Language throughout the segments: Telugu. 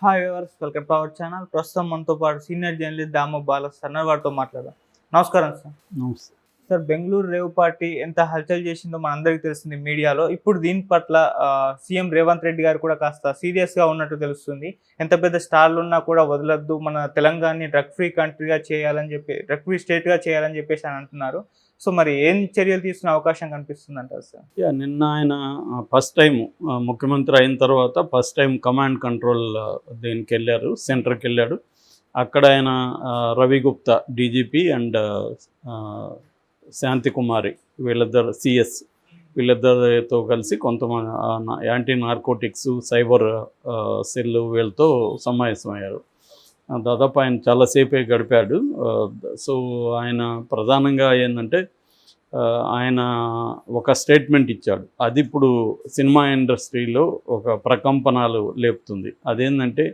Hi viewers, welcome to our channel. ప్రస్తుతం మనతో పాటు సీనియర్ జర్నలిస్ట్ దాము బాలకృష్ణ వారితో మాట్లాడదాం. నమస్కారం సార్. నమస్తే. సార్, బెంగళూరు రేవ్ పార్టీ ఎంత హల్చల్ చేసిందో మనందరికీ తెలిసింది మీడియాలో. ఇప్పుడు దీని పట్ల సీఎం రేవంత్ రెడ్డి గారు కూడా కాస్త సీరియస్గా ఉన్నట్టు తెలుస్తుంది. ఎంత పెద్ద స్టార్లు ఉన్నా కూడా వదలొద్దు, మన తెలంగాణని డ్రగ్ ఫ్రీ కంట్రీగా చేయాలని చెప్పి, డ్రగ్ ఫ్రీ స్టేట్గా చేయాలని చెప్పేసి అని అంటున్నారు. సో మరి ఏం చర్యలు తీసుకునే అవకాశం కనిపిస్తుంది అంటారు సార్? నిన్న ఆయన ఫస్ట్ టైం ముఖ్యమంత్రి అయిన తర్వాత ఫస్ట్ టైం కమాండ్ కంట్రోల్ దీనికి వెళ్ళారు, సెంటర్కి వెళ్ళాడు. అక్కడ ఆయన రవి గుప్తా డీజీపీ అండ్ శాంతి కుమారి వీళ్ళిద్దరు సిఎస్ వీళ్ళిద్దరితో కలిసి కొంతమంది యాంటీ నార్కోటిక్స్ సైబర్ సెల్ వీళ్ళతో సమావేశమయ్యారు. దాదాపు ఆయన చాలాసేపే గడిపాడు. సో ఆయన ప్రధానంగా ఏంటంటే ఆయన ఒక స్టేట్మెంట్ ఇచ్చాడు. అది ఇప్పుడు సినిమా ఇండస్ట్రీలో ఒక ప్రకంపనాలు లేపుతుంది. అదేంటంటే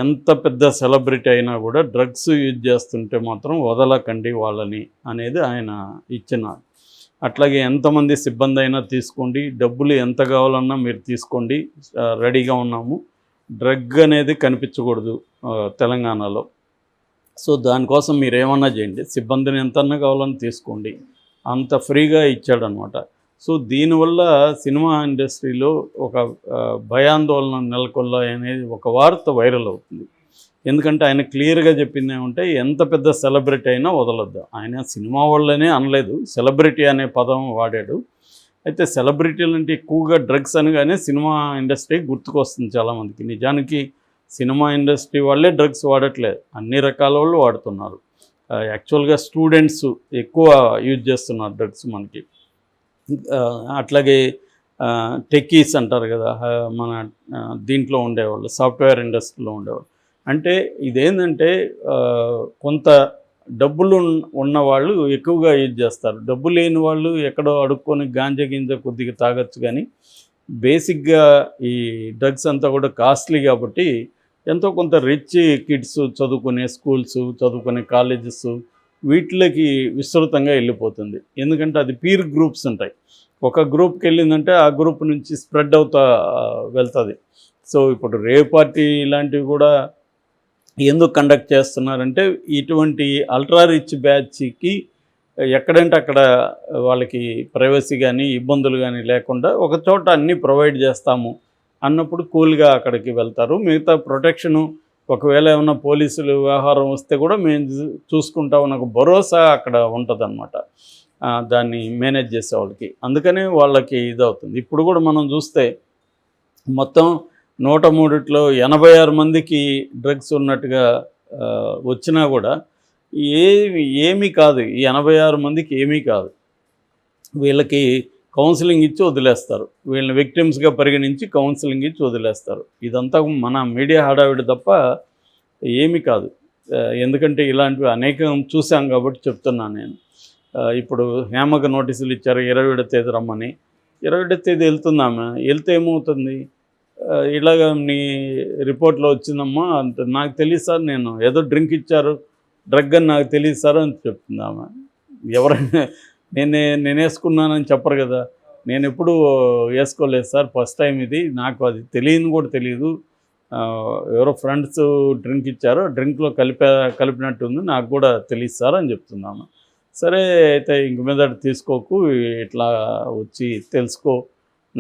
ఎంత పెద్ద సెలబ్రిటీ అయినా కూడా డ్రగ్స్ యూజ్ చేస్తుంటే మాత్రం వదలకండి వాళ్ళని అనేది ఆయన ఇచ్చిన. అట్లాగే ఎంతమంది సిబ్బంది అయినా తీసుకోండి, డబ్బులు ఎంత కావాలన్నా మీరు తీసుకోండి, రెడీగా ఉన్నాము, డ్రగ్ అనేది కనిపించకూడదు తెలంగాణలో. సో దానికోసం మీరు ఏమన్నా చేయండి, సిబ్బందిని ఎంతన్నా కావాలని తీసుకోండి, అంత ఫ్రీగా ఇచ్చాడనమాట. సో దీనివల్ల సినిమా ఇండస్ట్రీలో ఒక భయాందోళన నెలకొల్ల అనేది ఒక వార్త వైరల్ అవుతుంది. ఎందుకంటే ఆయన క్లియర్గా చెప్పింది ఏమంటే ఎంత పెద్ద సెలబ్రిటీ అయినా వదలొద్దు. ఆయన సినిమా వాళ్ళనే అనలేదు, సెలబ్రిటీ అనే పదం వాడాడు. అయితే సెలబ్రిటీలు అంటే ఎక్కువగా డ్రగ్స్ అనగానే సినిమా ఇండస్ట్రీ గుర్తుకొస్తుంది చాలామందికి. నిజానికి సినిమా ఇండస్ట్రీ వాళ్ళే డ్రగ్స్ వాడట్లేదు, అన్ని రకాల వాళ్ళు వాడుతున్నారు. యాక్చువల్గా స్టూడెంట్స్ ఎక్కువ యూజ్ చేస్తున్నారు డ్రగ్స్ మనకి. అట్లాగే టెక్కీస్ అంటారు కదా, మన దీంట్లో ఉండేవాళ్ళు, సాఫ్ట్వేర్ ఇండస్ట్రీలో ఉండేవాళ్ళు. అంటే ఇదేంటంటే కొంత డబ్బులు ఉన్నవాళ్ళు ఎక్కువగా యూజ్ చేస్తారు. డబ్బు లేని వాళ్ళు ఎక్కడో అడుక్కొని గాంజా గింజ కొద్దిగా తాగొచ్చు, కానీ బేసిక్గా ఈ డ్రగ్స్ అంతా కూడా కాస్ట్లీ కాబట్టి ఎంతో కొంత రిచ్ కిడ్స్ చదువుకునే స్కూల్స్, చదువుకునే కాలేజెస్ వీటిలోకి విస్తృతంగా వెళ్ళిపోతుంది. ఎందుకంటే అది పీర్ గ్రూప్స్ ఉంటాయి. ఒక గ్రూప్కి వెళ్ళిందంటే ఆ గ్రూప్ నుంచి స్ప్రెడ్ అవుతా వెళ్తుంది. సో ఇప్పుడు రేవ్ పార్టీ ఇలాంటివి కూడా ఎందుకు కండక్ట్ చేస్తున్నారంటే ఇటువంటి అల్ట్రా రిచ్ బ్యాచ్కి ఎక్కడంటే అక్కడ వాళ్ళకి ప్రైవసీ కానీ ఇబ్బందులు కానీ లేకుండా ఒక చోట అన్నీ ప్రొవైడ్ చేస్తాము అన్నప్పుడు కూల్గా అక్కడికి వెళ్తారు. మిగతా ప్రొటెక్షను ఒకవేళ ఏమన్నా పోలీసులు వ్యవహారం వస్తే కూడా మేము చూసుకుంటామని ఒక భరోసా అక్కడ ఉంటుందన్నమాట దాన్ని మేనేజ్ చేసే వాళ్ళకి. అందుకనే వాళ్ళకి ఇదవుతుంది. ఇప్పుడు కూడా మనం చూస్తే మొత్తం 103లో 86 మందికి డ్రగ్స్ ఉన్నట్టుగా వచ్చినా కూడా ఏమీ కాదు. ఈ 86 మందికి ఏమీ కాదు. వీళ్ళకి కౌన్సిలింగ్ ఇచ్చి వదిలేస్తారు, వీళ్ళని విక్టిమ్స్గా పరిగణించి కౌన్సిలింగ్ ఇచ్చి వదిలేస్తారు. ఇదంతా మన మీడియా హడావిడి తప్ప ఏమీ కాదు. ఎందుకంటే ఇలాంటివి అనేకం చూసాం కాబట్టి చెప్తున్నాను నేను. ఇప్పుడు హేమకు నోటీసులు ఇచ్చారు 27వ తేదీ రమ్మని. 27వ తేదీ వెళ్తున్నాము, వెళ్తే ఏమవుతుంది, ఇలాగ నీ రిపోర్ట్లో వచ్చిందమ్మా అంత నాకు తెలియదు సార్, నేను ఏదో డ్రింక్ ఇచ్చారు, డ్రగ్ అని నాకు తెలియదు సార్ అని చెప్తుందామా. ఎవరైనా నేను వేసుకున్నానని చెప్పరు కదా. నేను ఎప్పుడు వేసుకోలేదు సార్, ఫస్ట్ టైం ఇది, నాకు అది తెలియని కూడా తెలియదు, ఎవరో ఫ్రెండ్స్ డ్రింక్ ఇచ్చారో డ్రింక్లో కలిపినట్టుంది, నాకు కూడా తెలియదు సార్ అని చెప్తున్నాము. సరే అయితే ఇంక మీద తీసుకోకు, ఇట్లా వచ్చి తెలుసుకో,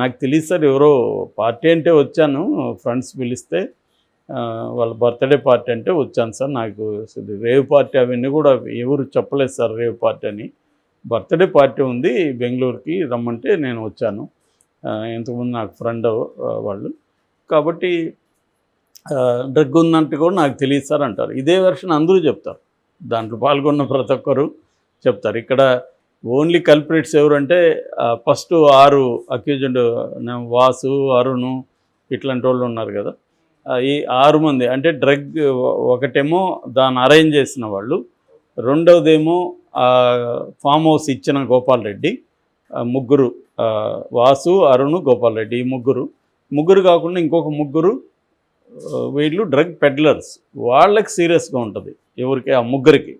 నాకు తెలియదు సార్, ఎవరో పార్టీ అంటే వచ్చాను, ఫ్రెండ్స్ పిలిస్తే వాళ్ళ బర్త్డే పార్టీ అంటే వచ్చాను సార్, నాకు రేవ్ పార్టీ అవన్నీ కూడా ఎవరు చెప్పలేదు సార్, రేవ్ పార్టీ అని, బర్త్డే పార్టీ ఉంది బెంగళూరుకి రమ్మంటే నేను వచ్చాను, ఇంతకుముందు నాకు ఫ్రెండ్ వాళ్ళు, కాబట్టి డ్రగ్ ఉందంటే కూడా నాకు తెలియదు సార్ అంటారు. ఇదే వెర్షన్ అందరూ చెప్తారు, దాంట్లో పాల్గొన్న ప్రతి ఒక్కరు చెప్తారు. ఇక్కడ ఓన్లీ కల్ప్రిట్స్ ఎవరంటే ఫస్ట్ 6 అక్యూజ్డ్ వాసు, అరుణు ఇట్లాంటి వాళ్ళు ఉన్నారు కదా, ఈ 6 మంది అంటే డ్రగ్ ఒకటేమో దాన్ని అరేంజ్ చేసిన వాళ్ళు, రెండవదేమో ఫామ్ హౌస్ ఇచ్చిన గోపాల్ రెడ్డి, ముగ్గురు వాసు, అరుణ్, గోపాల్ రెడ్డి, ఈ ముగ్గురు కాకుండా ఇంకొక ముగ్గురు వీళ్ళు డ్రగ్ పెడ్లర్స్. వాళ్ళకి సీరియస్గా ఉంటుంది ఎవరికి, ఆ ముగ్గురికి.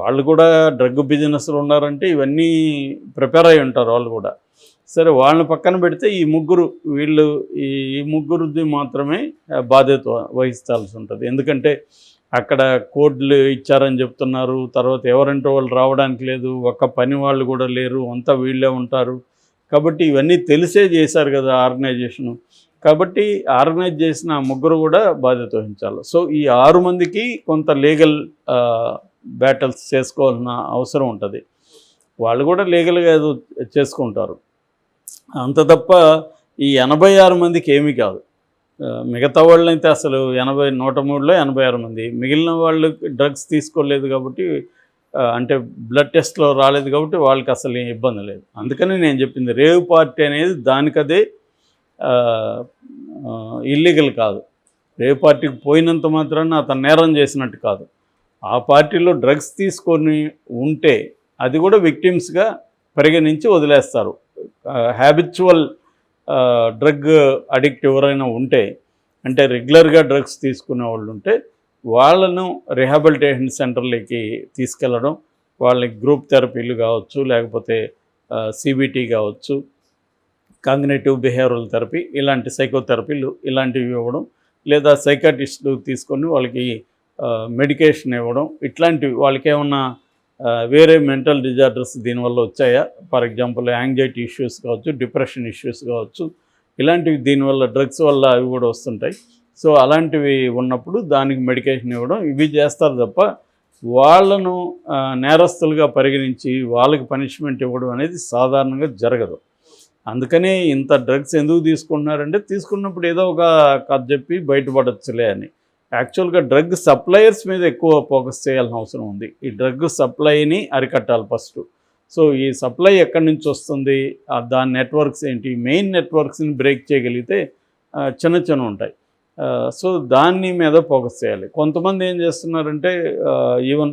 వాళ్ళు కూడా డ్రగ్ బిజినెస్లో ఉన్నారంటే ఇవన్నీ ప్రిపేర్ అయి ఉంటారు వాళ్ళు కూడా. సరే వాళ్ళని పక్కన పెడితే ఈ ముగ్గురు వీళ్ళు ఈ ముగ్గురిది మాత్రమే బాధ్యత వహించాల్సి ఉంటుంది. ఎందుకంటే అక్కడ కోడ్లు ఇచ్చారని చెప్తున్నారు, తర్వాత ఎవరంటే వాళ్ళు రావడానికి లేదు, ఒక్క పని వాళ్ళు కూడా లేరు, అంతా వీళ్ళే ఉంటారు. కాబట్టి ఇవన్నీ తెలిసే చేశారు కదా ఆర్గనైజేషను. కాబట్టి ఆర్గనైజ్ చేసిన ఆ ముగ్గురు కూడా బాధ్యత వహించాలి. సో ఈ 6 మందికి కొంత లీగల్ బ్యాటిల్స్ చేసుకోవాల్సిన అవసరం ఉంటుంది. వాళ్ళు కూడా లీగల్గా ఏదో చేసుకుంటారు. అంత తప్ప ఈ 86 మందికి ఏమీ కాదు. మిగతా వాళ్ళైతే అసలు 103లో 86 మంది, మిగిలిన వాళ్ళు డ్రగ్స్ తీసుకోలేదు కాబట్టి, అంటే బ్లడ్ టెస్ట్లో రాలేదు కాబట్టి వాళ్ళకి అసలు ఏం ఇబ్బంది లేదు. అందుకని నేను చెప్పింది రేవ్ పార్టీ అనేది దానికదే ఇల్లీగల్ కాదు. రేవ్ పార్టీకి పోయినంత మాత్రాన అతను నేరం చేసినట్టు కాదు. ఆ పార్టీలో డ్రగ్స్ తీసుకొని ఉంటే అది కూడా విక్టిమ్స్గా పరిగణించి వదిలేస్తారు. హ్యాబిచువల్ డ్రగ్ అడిక్ట్ ఎవరైనా ఉంటే, అంటే రెగ్యులర్గా డ్రగ్స్ తీసుకునే వాళ్ళు ఉంటే వాళ్ళను రిహాబిలిటేషన్ సెంటర్లకి తీసుకెళ్ళడం, వాళ్ళకి గ్రూప్ థెరపీలు కావచ్చు, లేకపోతే సిబిటీ కావచ్చు, కాగ్నిటివ్ బిహేవియరల్ థెరపీ, ఇలాంటి సైకోథెరపీలు ఇలాంటివి ఇవ్వడం, లేదా సైకాట్రిస్టులు తీసుకొని వాళ్ళకి మెడికేషన్ ఇవ్వడం, ఇట్లాంటివి వాళ్ళకి ఏమన్నా వేరే మెంటల్ డిజార్డర్స్ దీనివల్ల వచ్చాయా, ఫర్ ఎగ్జాంపుల్ యాంగ్జైటీ ఇష్యూస్ కావచ్చు, డిప్రెషన్ ఇష్యూస్ కావచ్చు, ఇలాంటివి దీనివల్ల డ్రగ్స్ వల్ల అవి కూడా వస్తుంటాయి. సో అలాంటివి ఉన్నప్పుడు దానికి మెడికేషన్ ఇవ్వడం, ఇవి చేస్తారు తప్ప వాళ్ళను నేరస్తులుగా పరిగణించి వాళ్ళకి పనిష్మెంట్ ఇవ్వడం అనేది సాధారణంగా జరగదు. అందుకనే ఇంత డ్రగ్స్ ఎందుకు తీసుకుంటున్నారంటే, తీసుకున్నప్పుడు ఏదో ఒక కథ చెప్పి బయటపడచ్చులే అని. యాక్చువల్గా డ్రగ్ సప్లయర్స్ మీద ఎక్కువ ఫోకస్ చేయాల్సిన అవసరం ఉంది. ఈ డ్రగ్ సప్లైని అరికట్టాలి ఫస్ట్. సో ఈ సప్లై ఎక్కడి నుంచి వస్తుంది, దాని నెట్వర్క్స్ ఏంటి, మెయిన్ నెట్వర్క్స్ని బ్రేక్ చేయగలిగితే చిన్న ఉంటాయి. సో దాని మీద ఫోకస్ చేయాలి. కొంతమంది ఏం చేస్తున్నారంటే ఈవెన్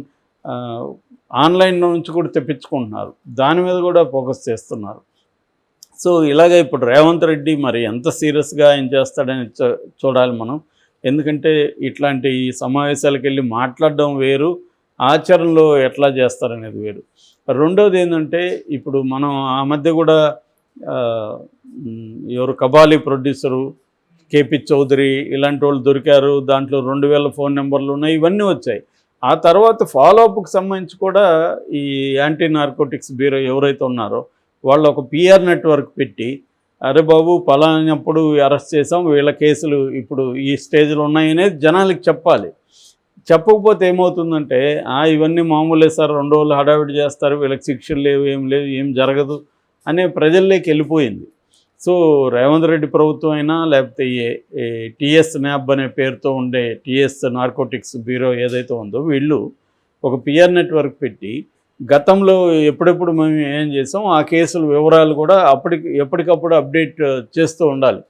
ఆన్లైన్ నుంచి కూడా తెప్పించుకుంటున్నారు, దాని మీద కూడా ఫోకస్ చేస్తున్నారు. సో ఇలాగ ఇప్పుడు రేవంత్ రెడ్డి మరి ఎంత సీరియస్గా ఆయన చేస్తాడని చూడాలి మనం. ఎందుకంటే ఇట్లాంటి సమావేశాలకు వెళ్ళి మాట్లాడడం వేరు, ఆచరణలో ఎట్లా చేస్తారనేది వేరు. రెండోది ఏంటంటే, ఇప్పుడు మనం ఆ మధ్య కూడా ఎవరు కబాలీ ప్రొడ్యూసరు కేపీ చౌదరి ఇలాంటి వాళ్ళు దొరికారు, దాంట్లో 2000 ఫోన్ నెంబర్లు ఉన్నాయి, ఇవన్నీ వచ్చాయి. ఆ తర్వాత ఫాలోఅప్కి సంబంధించి కూడా ఈ యాంటీ నార్కోటిక్స్ బ్యూరో ఎవరైతే ఉన్నారో వాళ్ళు ఒక పిఆర్ నెట్వర్క్ పెట్టి, అరే బాబు పలానప్పుడు అరెస్ట్ చేసాం, వీళ్ళ కేసులు ఇప్పుడు ఈ స్టేజ్లో ఉన్నాయనేది జనాలకి చెప్పాలి. చెప్పకపోతే ఏమవుతుందంటే, ఇవన్నీ మామూలే సార్, 2 రోజులు హడావిడి చేస్తారు, వీళ్ళకి శిక్షలు లేవు, ఏం లేవు, ఏం జరగదు అనే ప్రజల్లోకి వెళ్ళిపోయింది. సో రేవంత్ రెడ్డి ప్రభుత్వం అయినా, లేకపోతే టీఎస్ న్యాబ్ అనే పేరుతో ఉండే టీఎస్ నార్కోటిక్స్ బ్యూరో ఏదైతే ఉందో, వీళ్ళు ఒక పిఆర్ నెట్వర్క్ పెట్టి గతంలో ఎప్పుడెప్పుడు మేము ఏం చేసాం ఆ కేసుల వివరాలు కూడా ఎప్పటికప్పుడు అప్డేట్ చేస్తూ ఉండాలి.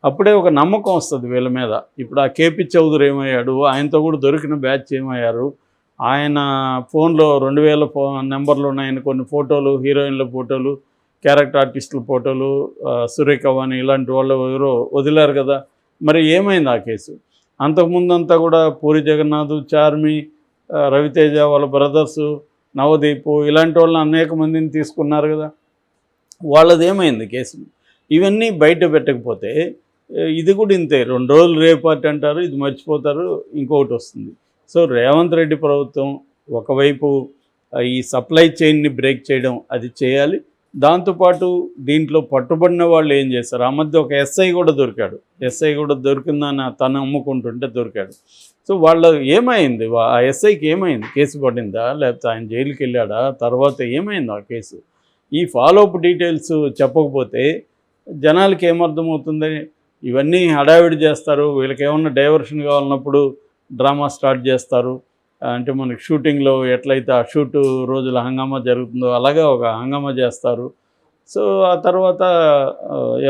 అప్పుడే ఒక నమ్మకం వస్తుంది వీళ్ళ మీద. ఇప్పుడు ఆ కేపీ చౌదరి ఏమయ్యాడు, ఆయనతో కూడా దొరికిన బ్యాచ్ ఏమయ్యారు, ఆయన ఫోన్లో 2000 నెంబర్లు ఉన్నాయని కొన్ని ఫోటోలు, హీరోయిన్ల ఫోటోలు, క్యారెక్టర్ ఆర్టిస్టుల ఫోటోలు, సురేఖ వాణి ఇలాంటి వాళ్ళు ఎవరో వదిలారు కదా, మరి ఏమైంది ఆ కేసు? అంతకుముందంతా కూడా పూరి జగన్నాథ్, చార్మి, రవితేజ వాళ్ళ బ్రదర్సు, నవదీపు ఇలాంటి వాళ్ళని అనేక మందిని తీసుకున్నారు కదా, వాళ్ళది ఏమైంది కేసు? ఇవన్నీ బయట పెట్టకపోతే ఇది కూడా ఇంతే, 2 రోజులు రేవ్ పార్టీ అంటారు, ఇది మర్చిపోతారు, ఇంకొకటి వస్తుంది. సో రేవంత్ రెడ్డి ప్రభుత్వం ఒకవైపు ఈ సప్లై చైన్ని బ్రేక్ చేయడం అది చేయాలి. దాంతోపాటు దీంట్లో పట్టుబడిన వాళ్ళు ఏం చేస్తారు, ఆ మధ్య ఒక ఎస్ఐ కూడా దొరికాడు, ఎస్ఐ కూడా దొరికిందని తను అమ్ముకుంటుంటే దొరికాడు. సో వాళ్ళు ఏమైంది, ఆ ఎస్ఐకి ఏమైంది, కేసు పడిందా, లేకపోతే ఆయన జైలుకి వెళ్ళాడా, తర్వాత ఏమైంది ఆ కేసు? ఈ ఫాలోఅప్ డీటెయిల్స్ చెప్పకపోతే జనాలకి ఏమర్థమవుతుంది? ఇవన్నీ హడావిడి చేస్తారు, వీళ్ళకి ఏమన్నా డైవర్షన్ కావాలన్నప్పుడు డ్రామా స్టార్ట్ చేస్తారు. అంటే మనకి షూటింగ్లో ఎట్లయితే ఆ షూటు రోజుల హంగామా జరుగుతుందో అలాగే ఒక హంగామా చేస్తారు. సో ఆ తర్వాత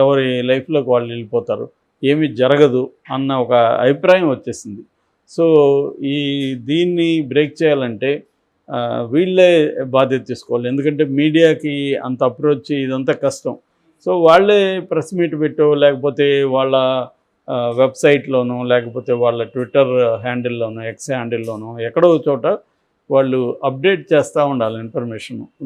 ఎవరి లైఫ్లోకి వాళ్ళు వెళ్ళిపోతారు, ఏమీ జరగదు అన్న ఒక అభిప్రాయం వచ్చేసింది. సో దీన్ని బ్రేక్ చేయాలంటే వీళ్ళే బాధ్యత తీసుకోవాలి. ఎందుకంటే మీడియాకి అంత అప్రోచ్ ఇదంతా కష్టం. సో వాళ్ళే ప్రెస్ మీట్ పెట్టో, లేకపోతే వాళ్ళ వెబ్సైట్లోనో, లేకపోతే వాళ్ళ ట్విట్టర్ హ్యాండిల్లోనో, ఎక్స్ హ్యాండిల్లోనో ఎక్కడో చోట వాళ్ళు అప్డేట్ చేస్తూ ఉండాలి ఇన్ఫర్మేషన్.